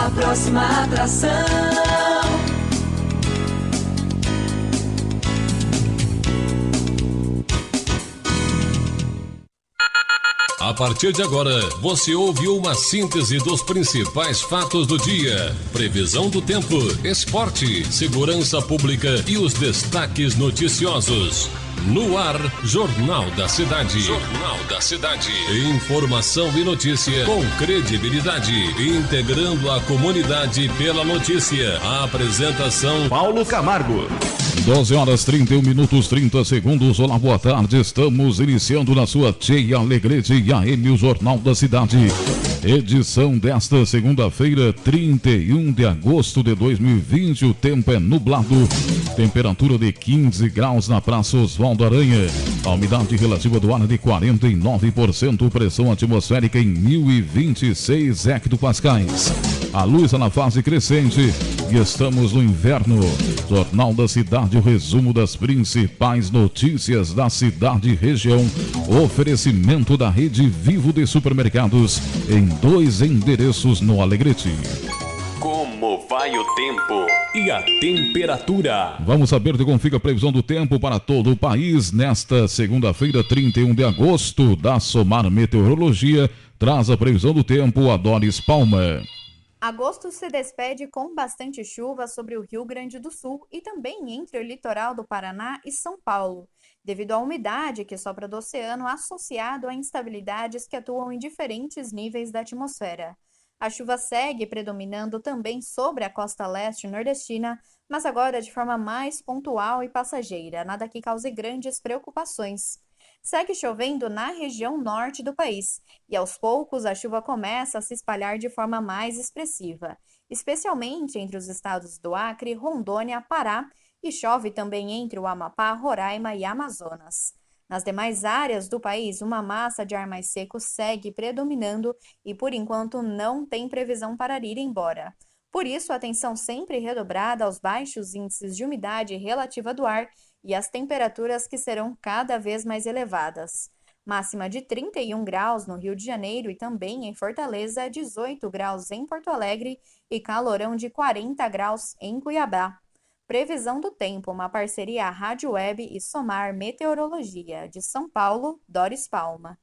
a próxima atração. A partir de agora, você ouve uma síntese dos principais fatos do dia, previsão do tempo, esporte, segurança pública e os destaques noticiosos. No ar, Jornal da Cidade. Jornal da Cidade. Informação e notícia com credibilidade, integrando a comunidade pela notícia. A apresentação Paulo Camargo. 12 horas 31 minutos 30 segundos. Olá, boa tarde. Estamos iniciando na sua Tia Alegrete e AM, o Jornal da Cidade. Edição desta segunda-feira, 31 de agosto de 2020. O tempo é nublado. Temperatura de 15 graus na Praça Oswaldo Aranha. A umidade relativa do ar é de 49%. Pressão atmosférica em 1026 hectopascais. A luz está na fase crescente e estamos no inverno. Jornal da Cidade, o resumo das principais notícias da cidade e região. Oferecimento da Rede Vivo de Supermercados em 2 endereços no Alegrete. Como vai o tempo e a temperatura? Vamos saber de como fica a previsão do tempo para todo o país nesta segunda-feira, 31 de agosto. Da Somar Meteorologia traz a previsão do tempo a Doris Palma. Agosto se despede com bastante chuva sobre o Rio Grande do Sul e também entre o litoral do Paraná e São Paulo, devido à umidade que sopra do oceano associado a instabilidades que atuam em diferentes níveis da atmosfera. A chuva segue predominando também sobre a costa leste nordestina, mas agora de forma mais pontual e passageira, nada que cause grandes preocupações. Segue chovendo na região norte do país e aos poucos a chuva começa a se espalhar de forma mais expressiva, especialmente entre os estados do Acre, Rondônia, Pará e chove também entre o Amapá, Roraima e Amazonas. Nas demais áreas do país, uma massa de ar mais seco segue predominando e por enquanto não tem previsão para ir embora. Por isso, atenção sempre redobrada aos baixos índices de umidade relativa do ar e as temperaturas que serão cada vez mais elevadas. Máxima de 31 graus no Rio de Janeiro e também em Fortaleza, 18 graus em Porto Alegre e calorão de 40 graus em Cuiabá. Previsão do tempo, uma parceria Rádio Web e Somar Meteorologia. De São Paulo, Doris Palma.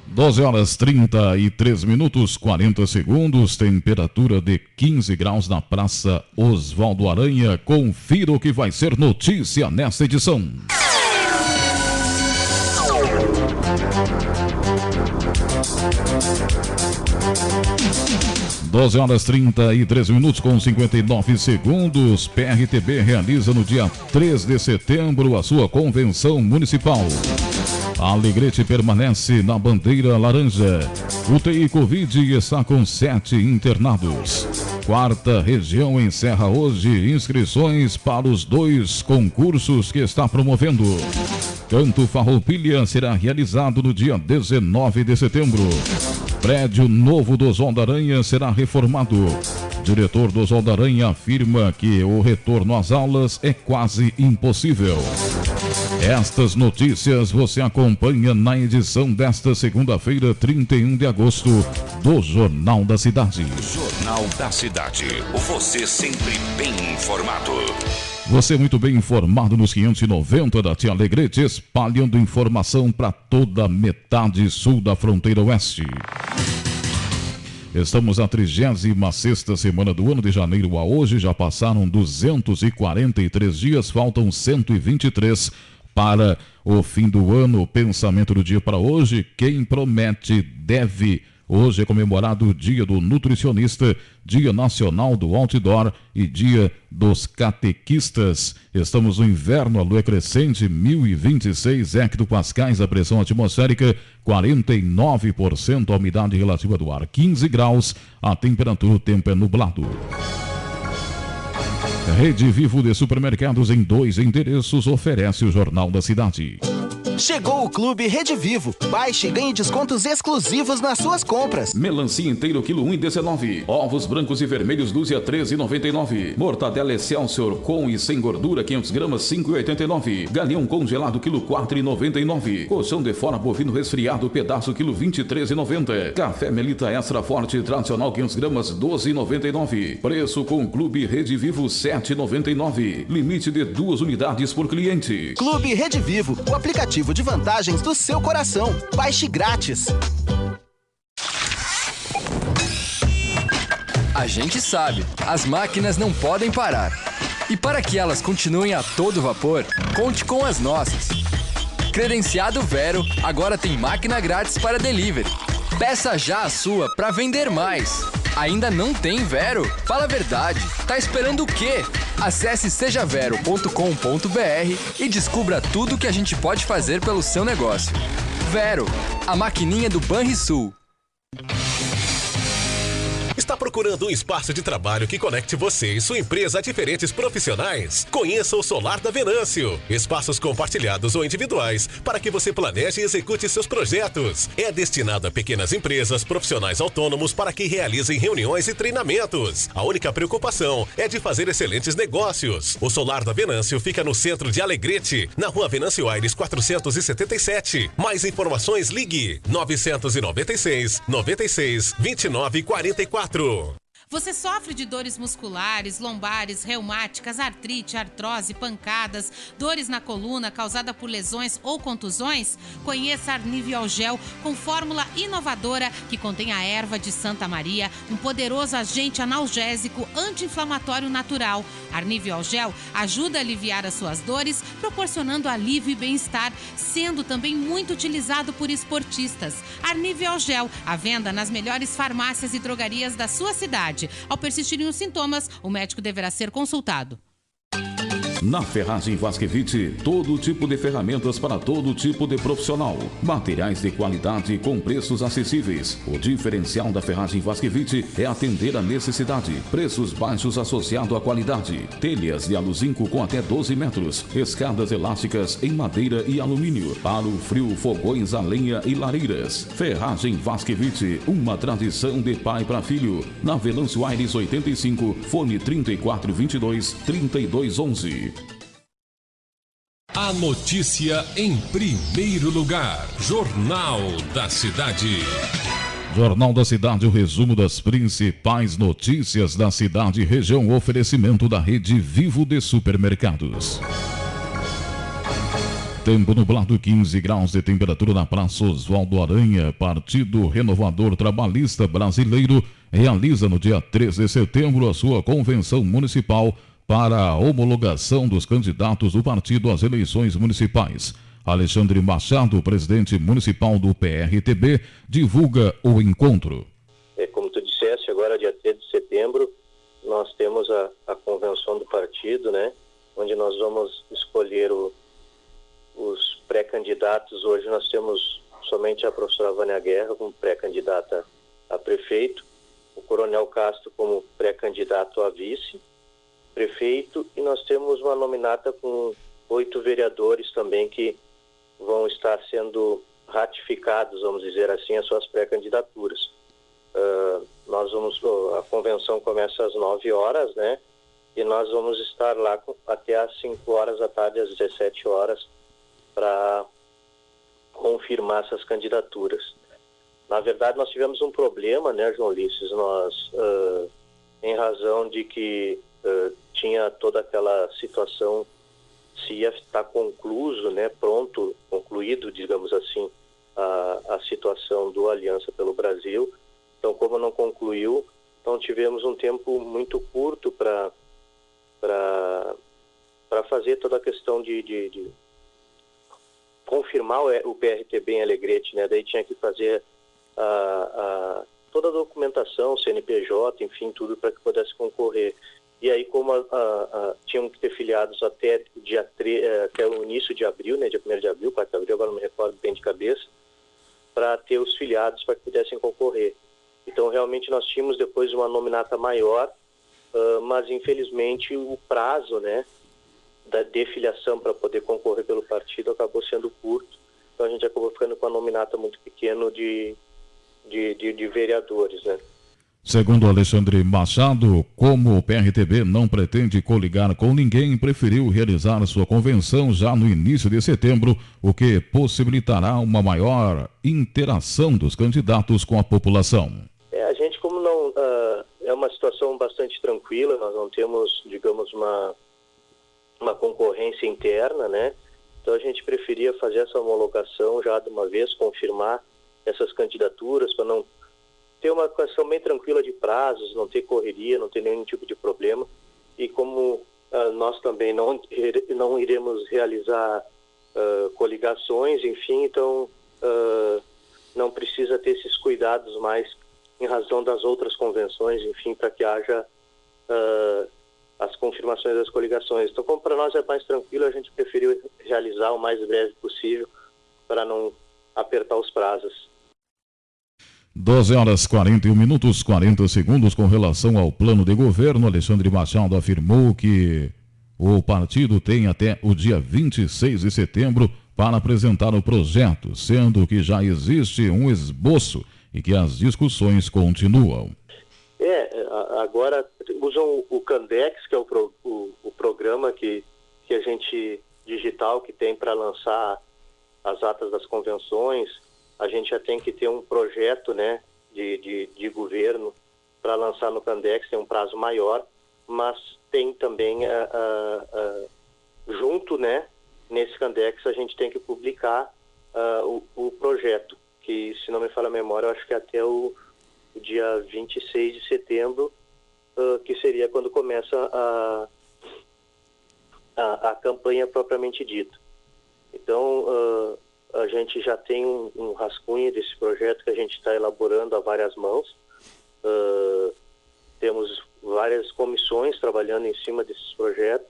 12 horas 33 minutos 40 segundos, temperatura de 15 graus na Praça Oswaldo Aranha. Confira o que vai ser notícia nesta edição. Doze horas 33 minutos com 59 segundos. PRTB realiza no dia 3 de setembro a sua convenção municipal. A Alegrete permanece na bandeira laranja. UTI Covid está com 7 internados. Quarta região encerra hoje inscrições para os 2 concursos que está promovendo. Canto Farroupilha será realizado no dia 19 de setembro. Prédio novo do Oswaldo Aranha será reformado. Diretor do Oswaldo Aranha afirma que o retorno às aulas é quase impossível. Estas notícias você acompanha na edição desta segunda-feira, 31 de agosto, do Jornal da Cidade. Jornal da Cidade. Você sempre bem informado. Você muito bem informado nos 590 da Tia Alegrete, espalhando informação para toda a metade sul da fronteira oeste. Estamos na 36ª semana do ano, de janeiro a hoje. Já passaram 243 dias, faltam 123 para o fim do ano. O pensamento do dia para hoje: quem promete deve. Hoje é comemorado o Dia do Nutricionista, Dia Nacional do Outdoor e Dia dos Catequistas. Estamos no inverno, a lua é crescente, 1026 hectopascais, a pressão atmosférica, 49%, a umidade relativa do ar, 15 graus, a temperatura, o tempo é nublado. Rede Vivo de Supermercados em 2 endereços oferece o Jornal da Cidade. Chegou o Clube Rede Vivo. Baixe e ganhe descontos exclusivos nas suas compras. Melancia inteiro quilo 1,19. Ovos brancos e vermelhos Lúcia 13,99. Mortadela Excelsior com e sem gordura 500 gramas 5,89. Galinhão congelado quilo 4,99. Colchão de fora bovino resfriado pedaço quilo 23,90. Café Melita Extra Forte tradicional 500 gramas 12,99. Preço com Clube Rede Vivo 7,99. Limite de 2 unidades por cliente. Clube Rede Vivo, o aplicativo de vantagens do seu coração. Baixe grátis. A gente sabe, as máquinas não podem parar. E para que elas continuem a todo vapor, conte com as nossas. Credenciado Vero, agora tem máquina grátis para delivery. Peça já a sua para vender mais. Ainda não tem Vero? Fala a verdade. Tá esperando o quê? Acesse sejavero.com.br e descubra tudo que a gente pode fazer pelo seu negócio. Vero, a maquininha do Banrisul. Está procurando um espaço de trabalho que conecte você e sua empresa a diferentes profissionais? Conheça o Solar da Venâncio. Espaços compartilhados ou individuais para que você planeje e execute seus projetos. É destinado a pequenas empresas, profissionais autônomos para que realizem reuniões e treinamentos. A única preocupação é de fazer excelentes negócios. O Solar da Venâncio fica no centro de Alegrete, na rua Venâncio Aires 477. Mais informações, ligue 996 96 29 44. Você sofre de dores musculares, lombares, reumáticas, artrite, artrose, pancadas, dores na coluna causada por lesões ou contusões? Conheça Arniviol Gel com fórmula inovadora que contém a erva de Santa Maria, um poderoso agente analgésico anti-inflamatório natural. Arniviol Gel ajuda a aliviar as suas dores, proporcionando alívio e bem-estar, sendo também muito utilizado por esportistas. Arniviol Gel, à venda nas melhores farmácias e drogarias da sua cidade. Ao persistirem os sintomas, o médico deverá ser consultado. Na Ferragem Vasquevite, todo tipo de ferramentas para todo tipo de profissional. Materiais de qualidade com preços acessíveis. O diferencial da Ferragem Vasquevite é atender a necessidade. Preços baixos associado à qualidade. Telhas de aluzinco com até 12 metros. Escadas elásticas em madeira e alumínio. Para o frio, fogões a lenha e lareiras. Ferragem Vasquevite, uma tradição de pai para filho. Na Venâncio Aires 85, fone 3422-3211. A notícia em primeiro lugar. Jornal da Cidade. Jornal da Cidade, o resumo das principais notícias da cidade e região. Oferecimento da rede Vivo de Supermercados. Tempo nublado, 15 graus de temperatura na Praça Oswaldo Aranha. Partido Renovador Trabalhista Brasileiro realiza no dia 13 de setembro a sua convenção municipal para a homologação dos candidatos do partido às eleições municipais. Alexandre Machado, presidente municipal do PRTB, divulga o encontro. Como tu disseste, agora dia 13 de setembro, nós temos a convenção do partido, né? Onde nós vamos escolher os pré-candidatos. Hoje nós temos somente a professora Vânia Guerra como pré-candidata a prefeito, o Coronel Castro como pré-candidato a vice-prefeito, e nós temos uma nominata com 8 vereadores também que vão estar sendo ratificados, vamos dizer assim, as suas pré-candidaturas. A convenção começa às 9 horas, né? E nós vamos estar lá até às 5 horas da tarde, às 17 horas, para confirmar essas candidaturas. Na verdade, nós tivemos um problema, né, João Ulisses? Nós, em razão de que tinha toda aquela situação, se ia estar concluído, né, concluído, digamos assim, a situação do Aliança pelo Brasil. Então, como não concluiu, então tivemos um tempo muito curto para fazer toda a questão de confirmar o PRTB em Alegrete, né? Daí tinha que fazer toda a documentação, CNPJ, enfim, tudo para que pudesse concorrer. E aí, como tinham que ter filiados até até o início de abril, né, dia 1º de abril, 4 de abril, agora não me recordo bem de cabeça, para ter os filiados para que pudessem concorrer. Então, realmente, nós tínhamos depois uma nominata maior, mas, infelizmente, o prazo, né, de filiação para poder concorrer pelo partido acabou sendo curto. então a gente acabou ficando com a nominata muito pequeno de vereadores, né? Segundo Alexandre Machado, como o PRTB não pretende coligar com ninguém, preferiu realizar sua convenção já no início de setembro, o que possibilitará uma maior interação dos candidatos com a população. A gente, como não... é uma situação bastante tranquila, nós não temos, digamos, uma concorrência interna, né? Então a gente preferia fazer essa homologação já de uma vez, confirmar essas candidaturas para não ter uma questão bem tranquila de prazos, não ter correria, não ter nenhum tipo de problema. E como nós também não iremos realizar coligações, enfim, então não precisa ter esses cuidados mais em razão das outras convenções, enfim, para que haja as confirmações das coligações. Então, como para nós é mais tranquilo, a gente preferiu realizar o mais breve possível para não apertar os prazos. 12h41, 40 segundos. Com relação ao plano de governo, Alexandre Machado afirmou que o partido tem até o dia 26 de setembro para apresentar o projeto, sendo que já existe um esboço e que as discussões continuam. Agora usam o Candex, que é o programa que a gente digital que tem para lançar as atas das convenções. A gente já tem que ter um projeto, né, de governo para lançar no Candex, tem um prazo maior, mas tem também junto, né, nesse Candex a gente tem que publicar o projeto, que, se não me falha a memória, eu acho que até o dia 26 de setembro, que seria quando começa a campanha propriamente dita. Então, a gente já tem um rascunho desse projeto que a gente está elaborando a várias mãos. Temos várias comissões trabalhando em cima desses projetos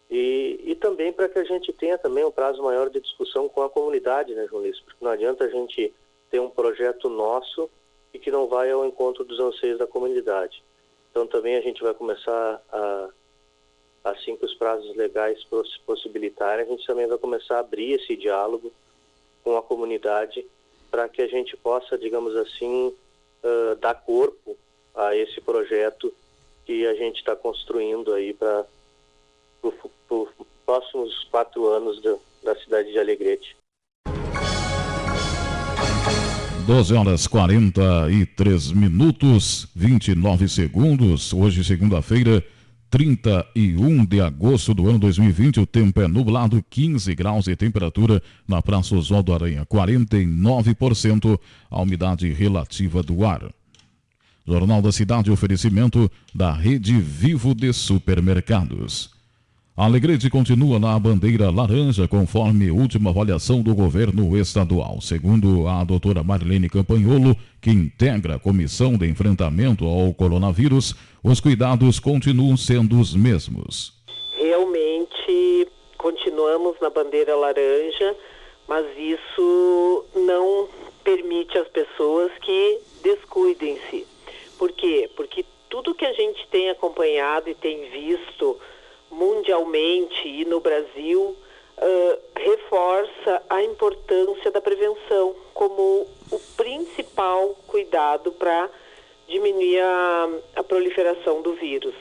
e também para que a gente tenha também um prazo maior de discussão com a comunidade, né, João Luiz? Porque não adianta a gente ter um projeto nosso e que não vai ao encontro dos anseios da comunidade. Então também a gente vai começar assim que os prazos legais possibilitarem, a gente também vai começar a abrir esse diálogo com a comunidade para que a gente possa, digamos assim, dar corpo a esse projeto que a gente está construindo aí para os próximos 4 anos da cidade de Alegrete. 12h43, 29 segundos. Hoje, segunda-feira, 31 de agosto do ano 2020, o tempo é nublado, 15 graus de temperatura na Praça Oswaldo Aranha, 49% a umidade relativa do ar. Jornal da Cidade, oferecimento da Rede Vivo de Supermercados. Alegrete continua na bandeira laranja, conforme última avaliação do governo estadual. Segundo a doutora Marlene Campanholo, que integra a Comissão de Enfrentamento ao Coronavírus, os cuidados continuam sendo os mesmos. Realmente continuamos na bandeira laranja, mas isso não permite às pessoas que descuidem-se. Por quê? Porque tudo que a gente tem acompanhado e tem visto mundialmente e no Brasil reforça a importância da prevenção como o principal cuidado para diminuir a proliferação do vírus.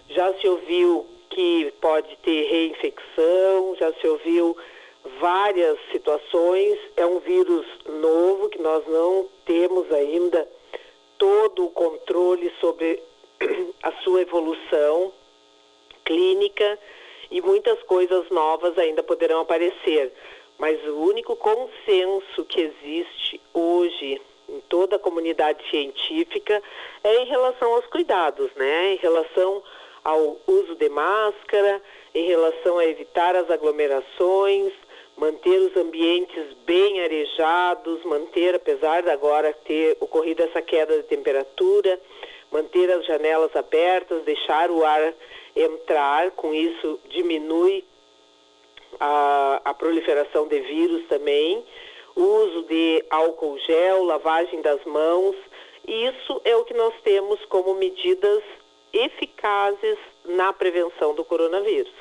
Já se ouviu que pode ter reinfecção, já se ouviu várias situações. É um vírus novo que nós não temos ainda todo o controle sobre a sua evolução clínica e muitas coisas novas ainda poderão aparecer. Mas o único consenso que existe hoje em toda a comunidade científica é em relação aos cuidados, né? Em relação ao uso de máscara, em relação a evitar as aglomerações, manter os ambientes bem arejados, manter, apesar de agora ter ocorrido essa queda de temperatura, manter as janelas abertas, deixar o ar entrar, com isso diminui a proliferação de vírus também, o uso de álcool gel, lavagem das mãos, isso é o que nós temos como medidas eficazes na prevenção do coronavírus.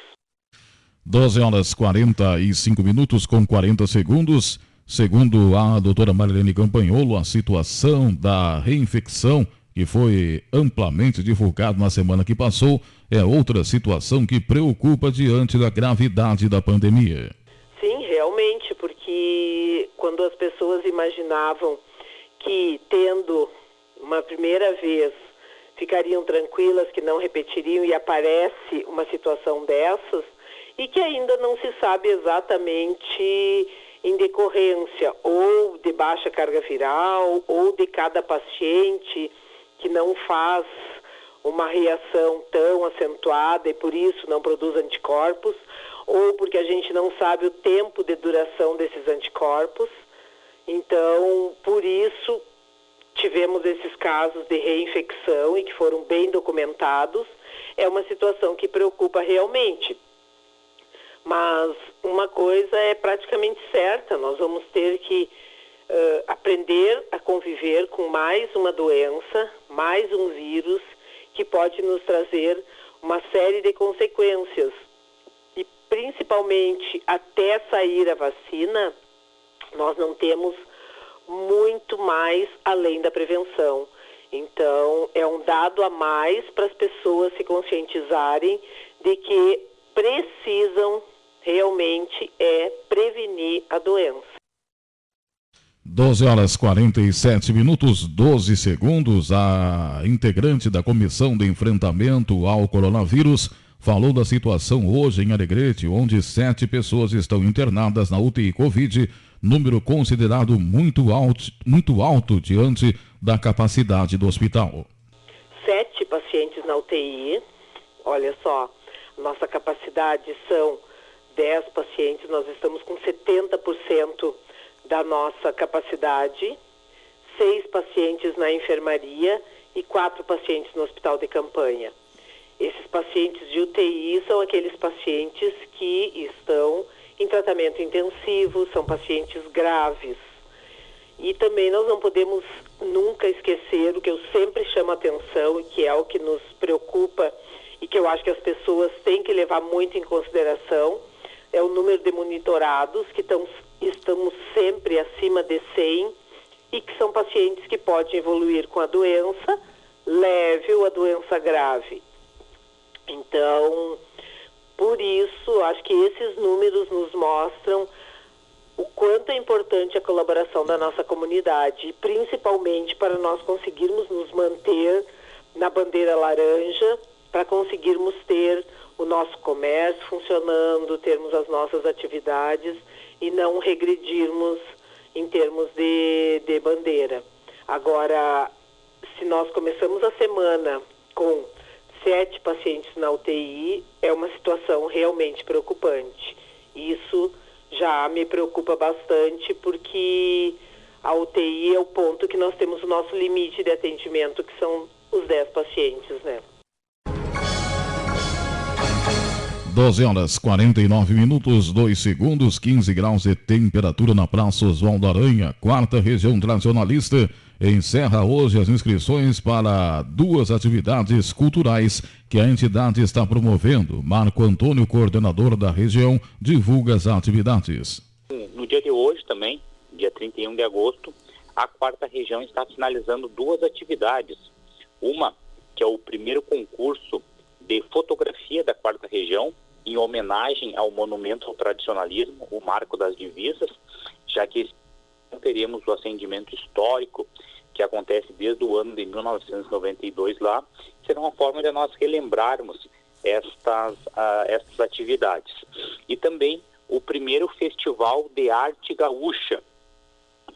12h45, com 40 segundos. Segundo a doutora Marilene Campanholo, a situação da reinfecção, que foi amplamente divulgado na semana que passou, é outra situação que preocupa diante da gravidade da pandemia. Sim, realmente, porque quando as pessoas imaginavam que tendo uma primeira vez ficariam tranquilas, que não repetiriam, e aparece uma situação dessas, e que ainda não se sabe exatamente em decorrência ou de baixa carga viral, ou de cada paciente que não faz uma reação tão acentuada e por isso não produz anticorpos, ou porque a gente não sabe o tempo de duração desses anticorpos. Então, por isso, tivemos esses casos de reinfecção e que foram bem documentados. É uma situação que preocupa realmente. Mas uma coisa é praticamente certa, nós vamos ter que aprender a conviver com mais uma doença, mais um vírus que pode nos trazer uma série de consequências. E principalmente até sair a vacina, nós não temos muito mais além da prevenção. Então, é um dado a mais para as pessoas se conscientizarem de que precisam realmente prevenir a doença. 12h47, 12 segundos. A integrante da Comissão de Enfrentamento ao Coronavírus falou da situação hoje em Alegrete, onde 7 pessoas estão internadas na UTI Covid, número considerado muito alto diante da capacidade do hospital. 7 pacientes na UTI, olha só, nossa capacidade são 10 pacientes, nós estamos com 70% da nossa capacidade, 6 pacientes na enfermaria e 4 pacientes no hospital de campanha. Esses pacientes de UTI são aqueles pacientes que estão em tratamento intensivo, são pacientes graves. E também nós não podemos nunca esquecer o que eu sempre chamo a atenção e que é o que nos preocupa e que eu acho que as pessoas têm que levar muito em consideração, é o número de monitorados, que estamos sempre acima de 100 e que são pacientes que podem evoluir com a doença leve ou a doença grave. Então, por isso, acho que esses números nos mostram o quanto é importante a colaboração da nossa comunidade, principalmente para nós conseguirmos nos manter na bandeira laranja, para conseguirmos ter o nosso comércio funcionando, termos as nossas atividades e não regredirmos em termos de bandeira. Agora, se nós começamos a semana com 7 pacientes na UTI, é uma situação realmente preocupante. Isso já me preocupa bastante, porque a UTI é o ponto que nós temos o nosso limite de atendimento, que são os 10 pacientes, né? 12h49, 2 segundos, 15 graus de temperatura na Praça Oswaldo Aranha, 4ª região tradicionalista. Encerra hoje as inscrições para 2 atividades culturais que a entidade está promovendo. Marco Antônio, coordenador da região, divulga as atividades. No dia de hoje também, dia 31 de agosto, a 4ª região está finalizando 2 atividades. Uma, que é o primeiro concurso de fotografia da 4ª região, em homenagem ao monumento ao tradicionalismo, o Marco das Divisas, já que teremos o acendimento histórico que acontece desde o ano de 1992 lá. Será uma forma de nós relembrarmos estas atividades. E também o primeiro Festival de Arte Gaúcha,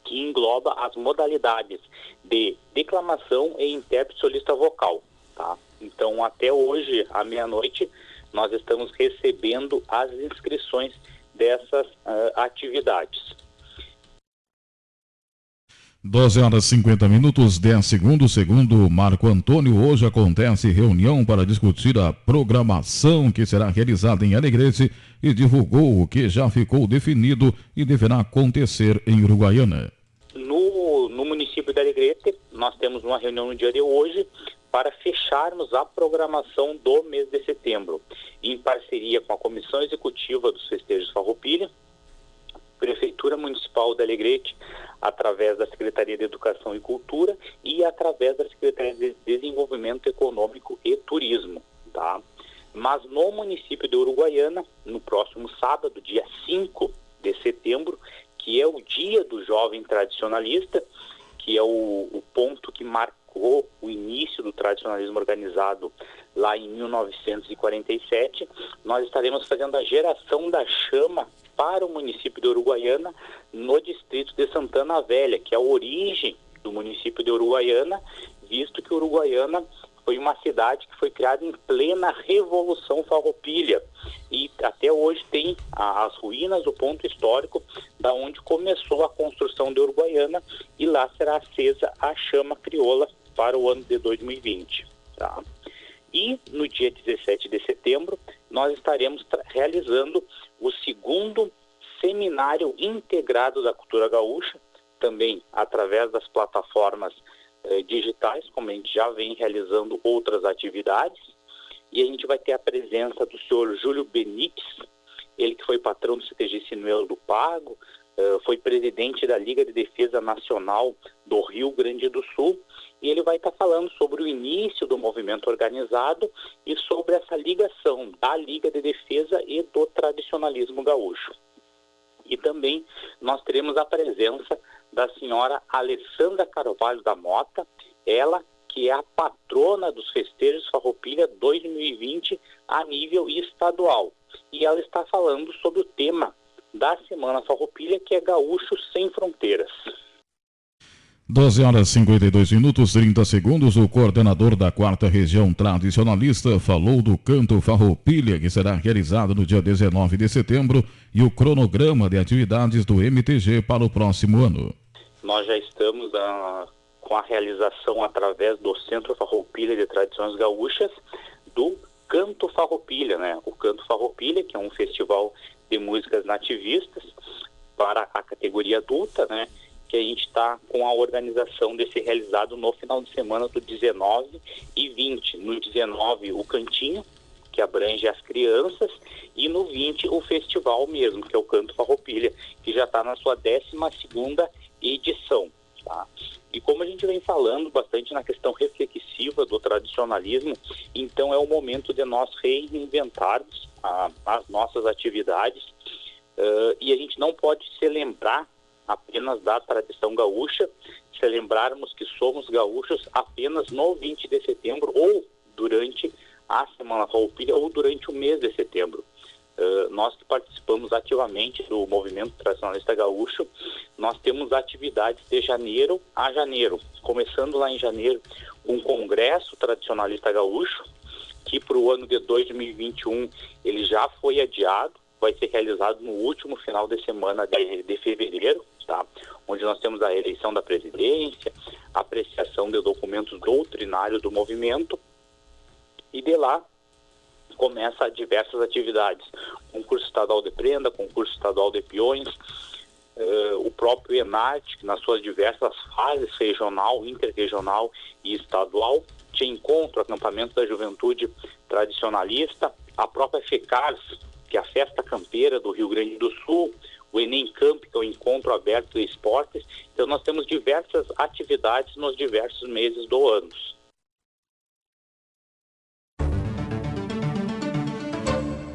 que engloba as modalidades de declamação e intérprete solista vocal, tá? Então, até hoje, à meia-noite, nós estamos recebendo as inscrições dessas atividades. 12h50, 10 segundos. Segundo Marco Antônio, hoje acontece reunião para discutir a programação que será realizada em Alegrete e divulgou o que já ficou definido e deverá acontecer em Uruguaiana. No município de Alegrete, nós temos uma reunião no dia de hoje para fecharmos a programação do mês de setembro, em parceria com a Comissão Executiva dos Festejos Farroupilha, Prefeitura Municipal de Alegrete, através da Secretaria de Educação e Cultura e através da Secretaria de Desenvolvimento Econômico e Turismo, tá? Mas no município de Uruguaiana, no próximo sábado, dia 5 de setembro, que é o dia do jovem tradicionalista, que é o ponto que marcou o início do tradicionalismo organizado lá em 1947, nós estaremos fazendo a geração da chama para o município de Uruguaiana, no distrito de Santana Velha, que é a origem do município de Uruguaiana, visto que Uruguaiana foi uma cidade que foi criada em plena Revolução Farroupilha e até hoje tem as ruínas do ponto histórico da onde começou a construção de Uruguaiana, e lá será acesa a chama crioula para o ano de 2020, tá? E no dia 17 de setembro nós estaremos realizando o segundo seminário integrado da cultura gaúcha, também através das plataformas digitais, como a gente já vem realizando outras atividades. E a gente vai ter a presença do senhor Júlio Benites, ele que foi patrão do CTG Sinuelo do Pago, foi presidente da Liga de Defesa Nacional do Rio Grande do Sul, e ele vai estar falando sobre o início do movimento organizado e sobre essa ligação da Liga de Defesa e do tradicionalismo gaúcho. E também nós teremos a presença da senhora Alessandra Carvalho da Mota, ela que é a patrona dos festejos Farroupilha 2020 a nível estadual. E ela está falando sobre o tema da Semana Farroupilha, que é Gaúcho Sem Fronteiras. 12 horas 52 minutos 30 segundos. O coordenador da 4ª Região Tradicionalista falou do Canto Farroupilha, que será realizado no dia 19 de setembro, e o cronograma de atividades do MTG para o próximo ano. Nós já estamos com a realização através do Centro Farroupilha de Tradições Gaúchas do Canto Farroupilha, né? O Canto Farroupilha, que é um festival de músicas nativistas para a categoria adulta, né? Que a gente está com a organização desse realizado no final de semana do 19 e 20. No 19, o Cantinho, que abrange as crianças, e no 20, o festival mesmo, que é o Canto Farroupilha, que já está na sua 12ª edição, tá? E como a gente vem falando bastante na questão reflexiva do tradicionalismo, então é o momento de nós reinventarmos as nossas atividades, e a gente não pode se lembrar apenas da tradição gaúcha, se lembrarmos que somos gaúchos apenas no 20 de setembro, ou durante a Semana Farroupilha, ou durante o mês de setembro. Nós que participamos ativamente do movimento tradicionalista gaúcho, nós temos atividades de janeiro a janeiro, começando lá em janeiro um congresso tradicionalista gaúcho, que para o ano de 2021 ele já foi adiado, vai ser realizado no último final de semana de fevereiro, tá? Onde nós temos a eleição da presidência, a apreciação de documentos doutrinários do movimento, e de lá começa diversas atividades, concurso estadual de prenda, concurso estadual de peões, o próprio ENART, nas suas diversas fases, regional, interregional e estadual, tinha encontro, acampamento da juventude tradicionalista, a própria FECARS, que é a Festa Campeira do Rio Grande do Sul, o Enem Camp, que é o Encontro Aberto de Esportes. Então nós temos diversas atividades nos diversos meses do ano.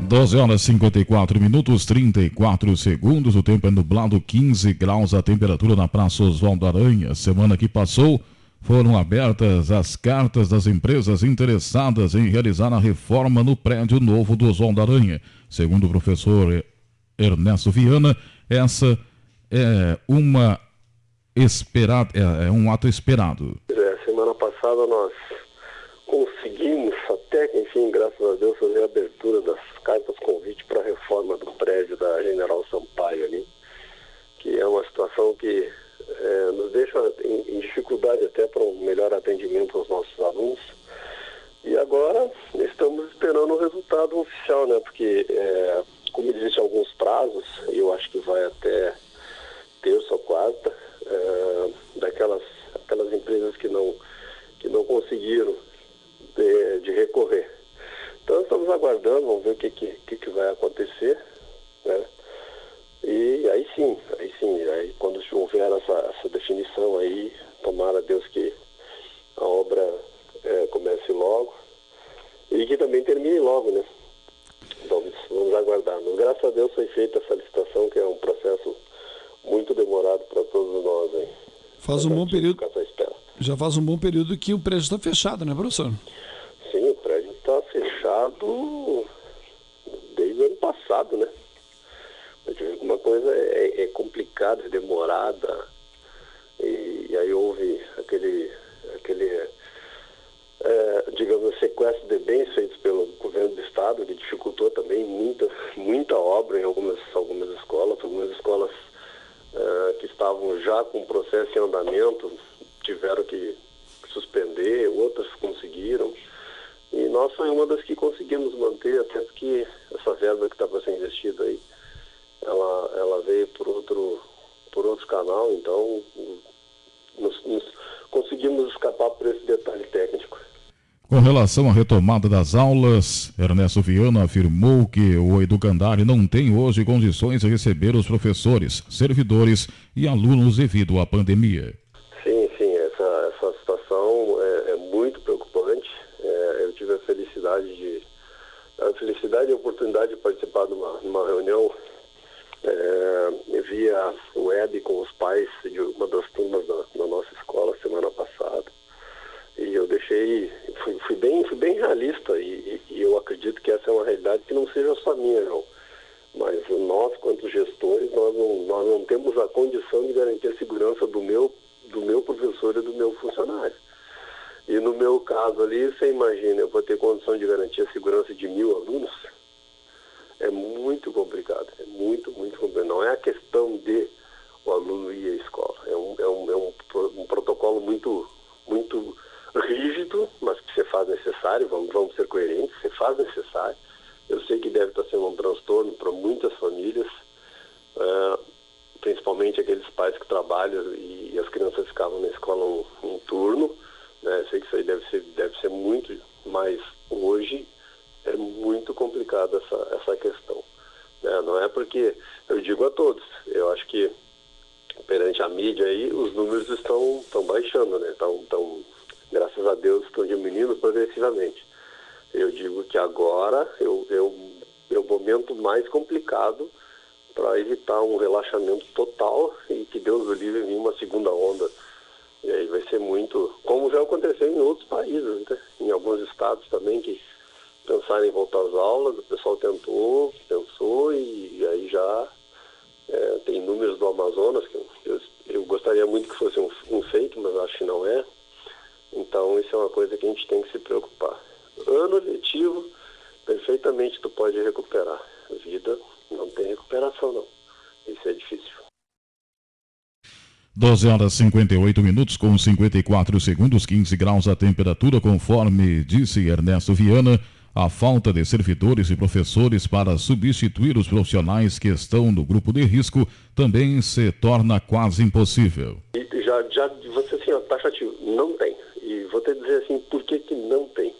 Doze horas 54 minutos 34 segundos. O tempo é nublado, 15 graus a temperatura na Praça Oswaldo Aranha. Semana que passou, foram abertas as cartas das empresas interessadas em realizar a reforma no prédio novo do Oswaldo Aranha. Segundo o professor Ernesto Viana, essa é um ato esperado. Semana passada nós conseguimos até que, enfim, graças a Deus, fazer a abertura das cartas convite para a reforma do prédio da General Sampaio ali, que é uma situação que nos deixa em dificuldade até para um melhor atendimento aos nossos alunos. E agora estamos esperando o resultado oficial, né? Porque, como existem alguns prazos, e eu acho que vai até terça ou quarta, aquelas empresas que não conseguiram de recorrer. Então estamos aguardando, vamos ver o que vai acontecer, né? E aí sim, aí quando houver essa definição aí, tomara Deus que a obra comece logo e que também termine logo, né? Vamos aguardar. Mas, graças a Deus foi feita essa licitação, que é um processo muito demorado para todos nós aí. Faz um bom período. Já faz um bom período que o prédio está fechado, né, professor? Sim, o prédio está fechado desde o ano passado, né? Uma coisa é complicada, é demorada, e aí houve aquele digamos, sequestro de bens feitos pelo governo do estado, que dificultou também muita obra em algumas escolas que estavam já com o processo em andamento, tiveram que suspender, outras conseguiram, e nós foi uma das que conseguimos manter, até porque essa verba que estava sendo investida aí, ela veio por outro canal, então nos conseguimos escapar por esse detalhe técnico. Com relação à retomada das aulas, Ernesto Viana afirmou que o Educandário não tem hoje condições de receber os professores, servidores e alunos devido à pandemia. Sim, essa situação é muito preocupante. Eu tive a felicidade e a oportunidade de participar de uma reunião via web com os pais de uma das turmas da nossa escola semana passada. E eu fui bem realista e eu acredito que essa é uma realidade que não seja só minha, não. Mas nós, quanto gestores, nós não temos a condição de garantir a segurança do meu professor e do meu funcionário. E no meu caso ali, você imagina, eu vou ter condição de garantir a segurança de 1.000 alunos? É muito complicado, muito complicado. Não é a questão de o aluno ir à escola, é um protocolo muito rígido, mas que se faz necessário, vamos ser coerentes, se faz necessário. Eu sei que deve estar sendo um transtorno para muitas famílias, principalmente aqueles pais que trabalham e as crianças ficavam na escola um turno, né? Eu sei que isso aí deve ser muito, mas hoje é muito complicada essa questão. Não é porque, eu digo a todos, eu acho que perante a mídia aí, os números estão baixando, né? Graças a Deus, estão diminuindo progressivamente. Eu digo que agora é o momento mais complicado para evitar um relaxamento total e que Deus o livre vir uma segunda onda. E aí vai ser muito, como já aconteceu em outros países, né? Em alguns estados também que pensaram em voltar às aulas, o pessoal pensou e aí já tem números do Amazonas, que eu gostaria muito que fosse um fake, mas acho que não é. Então isso é uma coisa que a gente tem que se preocupar. Ano letivo, perfeitamente tu pode recuperar. Vida não tem recuperação, não. Isso é difícil. 12h58 com 54 segundos, 15 graus a temperatura, conforme disse Ernesto Viana. A falta de servidores e professores para substituir os profissionais que estão no grupo de risco também se torna quase impossível. E já você assim, taxativo, não tem. E vou te dizer assim, por que não tem?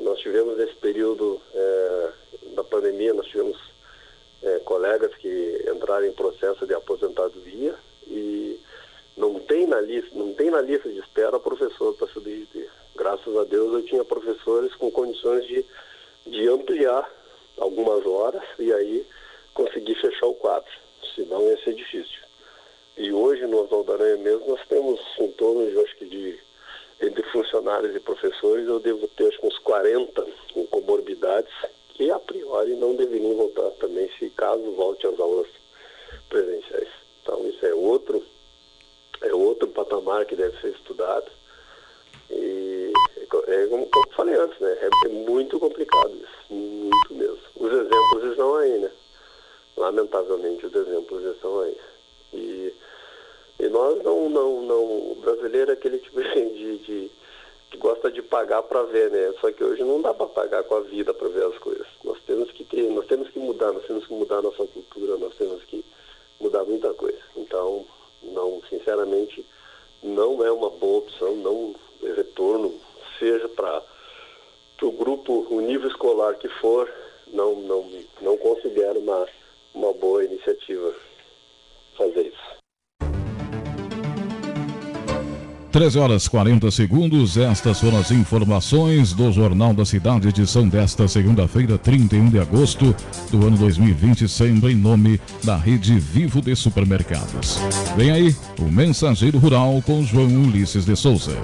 Nós tivemos nesse período da pandemia, nós tivemos colegas que entraram em processo de aposentadoria e não tem na lista de espera professor para substituir. Graças a Deus eu tinha professores com condições de ampliar algumas horas e aí conseguir fechar o quadro, senão ia ser difícil. E hoje no Oswaldo Aranha mesmo nós temos em torno de, acho que entre funcionários e professores, eu devo ter acho que uns 40 com comorbidades que a priori não deveriam voltar também se caso volte às aulas presenciais. Então isso é outro patamar que deve ser estudado. E como eu falei antes, né? É muito complicado isso, muito mesmo. Os exemplos estão aí, né? Lamentavelmente os exemplos estão aí. E nós o brasileiro é aquele tipo de que gosta de pagar para ver, né? Só que hoje não dá para pagar com a vida para ver as coisas. Nós temos que mudar a nossa cultura, nós temos que mudar muita coisa. Então, sinceramente, não é uma boa opção, não retorno, seja para o grupo, o nível escolar que for, não considero uma boa iniciativa fazer isso. 13 horas 40 segundos, estas foram as informações do Jornal da Cidade, edição desta segunda-feira, 31 de agosto do ano 2020, sempre em nome da Rede Vivo de Supermercados. Vem aí o Mensageiro Rural com João Ulisses de Souza.